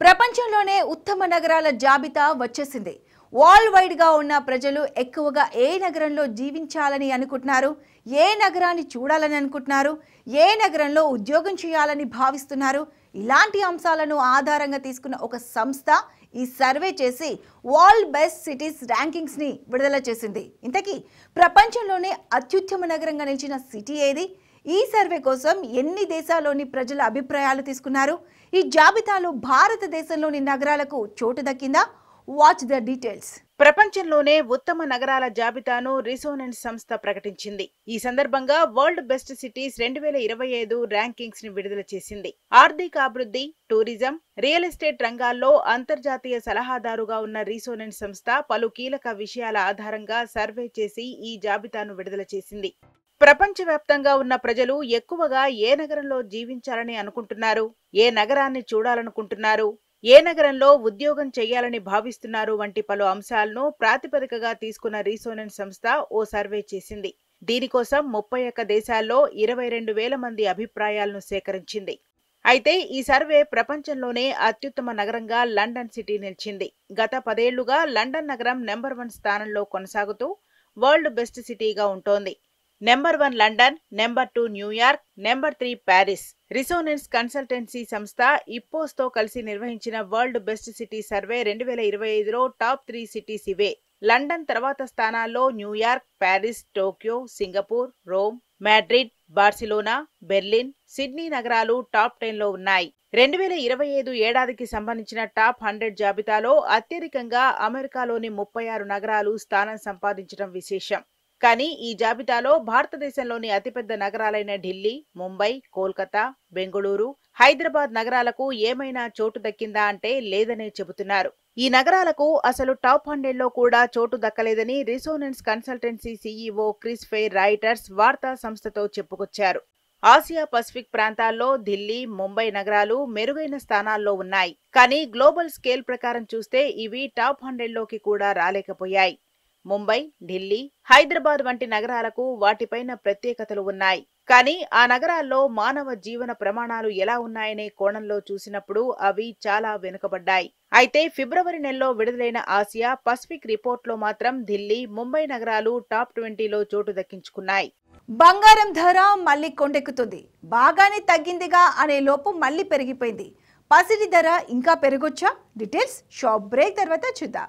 ప్రపంచంలోనే ఉత్తమ నగరాల జాబితా వచ్చేసింది. వరల్డ్ వైడ్ గా ఉన్న ప్రజలు ఎక్కువగా ఏ నగరంలో జీవించాలని అనుకుంటున్నారు, ఏ నగరాన్ని చూడాలని అనుకుంటున్నారు, ఏ నగరంలో ఉద్యోగం చేయాలని భావిస్తున్నారు, ఇలాంటి అంశాలను ఆధారంగా తీసుకున్న ఒక సంస్థ ఈ సర్వే చేసి వరల్డ్ బెస్ట్ సిటీస్ ర్యాంకింగ్స్ ని విడుదల చేసింది. ఇంతకీ ప్రపంచంలోనే అత్యుత్తమ నగరంగా నిలిచిన సిటీ ఏది? ఈ సర్వే కోసం ఎన్ని దేశాల్లోని ప్రజల అభిప్రాయాలు తీసుకున్నారు? ఈ జాబితాలో భారతదేశంలోని నగరాలకు చోటు దక్కిందా? Watch the details. ప్రపంచంలోనే ఉత్తమ నగరాల జాబితాను రిసోనెన్స్ సంస్థ ప్రకటించింది. ఈ సందర్భంగా వరల్డ్ బెస్ట్ సిటీస్ 2025 ర్యాంకింగ్స్ ని విడుదల చేసింది. ఆర్థికాభివృద్ధి, టూరిజం, రియల్ ఎస్టేట్ రంగాల్లో అంతర్జాతీయ సలహాదారుగా ఉన్న రిసోనెన్స్ సంస్థ పలు కీలక విషయాల ఆధారంగా సర్వే చేసి ఈ జాబితాను విడుదల చేసింది. ప్రపంచవ్యాప్తంగా ఉన్న ప్రజలు ఎక్కువగా ఏ నగరంలో జీవించాలని అనుకుంటున్నారు, ఏ నగరాన్ని చూడాలనుకుంటున్నారు, ఏ నగరంలో ఉద్యోగం చేయాలని భావిస్తున్నారు వంటి పలు అంశాలను ప్రాతిపదికగా తీసుకున్న రిసోనెన్స్ సంస్థ ఓ సర్వే చేసింది. దీనికోసం 31 దేశాల్లో 22,000 మంది అభిప్రాయాలను సేకరించింది. అయితే ఈ సర్వే ప్రపంచంలోనే అత్యుత్తమ నగరంగా లండన్ సిటీ నిలిచింది. గత 10 ఏళ్లుగా లండన్ నగరం నెంబర్ 1 స్థానంలో కొనసాగుతూ వరల్డ్ బెస్ట్ సిటీగా ఉంటోంది. Number 1 London, number 2 New York, number 3 Paris. Resonance consultancy సంస్థ ఇప్పోస్ తో కలిసి నిర్వహించిన వరల్డ్ బెస్ట్ సిటీ సర్వే 2025లో టాప్ 3 సిటీస్ ఇవే. లండన్ తర్వాత స్థానాల్లో New York, Paris, Tokyo, Singapore, Rome, Madrid, Barcelona, Berlin, Sydney నగరాలు టాప్ 10లో ఉన్నాయి. 2025 ఏడాదికి సంబంధించిన టాప్ 100 జాబితాలో అత్యధికంగా అమెరికాలోని 36 నగరాలు స్థానం సంపాదించడం విశేషం. కానీ ఈ జాబితాలో భారతదేశంలోని అతిపెద్ద నగరాలైన ఢిల్లీ, ముంబై, కోల్కతా, బెంగళూరు, హైదరాబాద్ నగరాలకు ఏమైనా చోటు దక్కిందా అంటే లేదనే చెబుతున్నారు. ఈ నగరాలకు అసలు టాప్ 100లో కూడా చోటు దక్కలేదని Resonance consultancy CEO Chris Fair Reuters వార్తా సంస్థతో చెప్పుకొచ్చారు. ఆసియా పసిఫిక్ ప్రాంతాల్లో ఢిల్లీ, ముంబై నగరాలు మెరుగైన స్థానాల్లో ఉన్నాయి. కానీ గ్లోబల్ స్కేల్ ప్రకారం చూస్తే ఇవి టాప్ 100లోకి కూడా రాలేకపోయాయి. ముంబై, ఢిల్లీ, హైదరాబాద్ వంటి నగరాలకు వాటిపైన ప్రత్యేకతలు ఉన్నాయి. కానీ ఆ నగరాల్లో మానవ జీవన ప్రమాణాలు ఎలా ఉన్నాయనే కోణంలో చూసినప్పుడు అవి చాలా వెనుకబడ్డాయి. అయితే ఫిబ్రవరి నెలలో విడుదలైన ఆసియా పసిఫిక్ రిపోర్ట్లో మాత్రం ఢిల్లీ, ముంబై నగరాలు టాప్ 20లో చోటు దక్కించుకున్నాయి. బంగారం ధర మళ్ళీ కొండెక్కుతుంది. బాగానే తగ్గిందిగా అనే లోపు మళ్ళీ పెరిగిపోయింది. పసిడి ధర ఇంకా పెరగొచ్చా? డీటెయిల్స్ షాప్ బ్రేక్ తర్వాత చూద్దాం.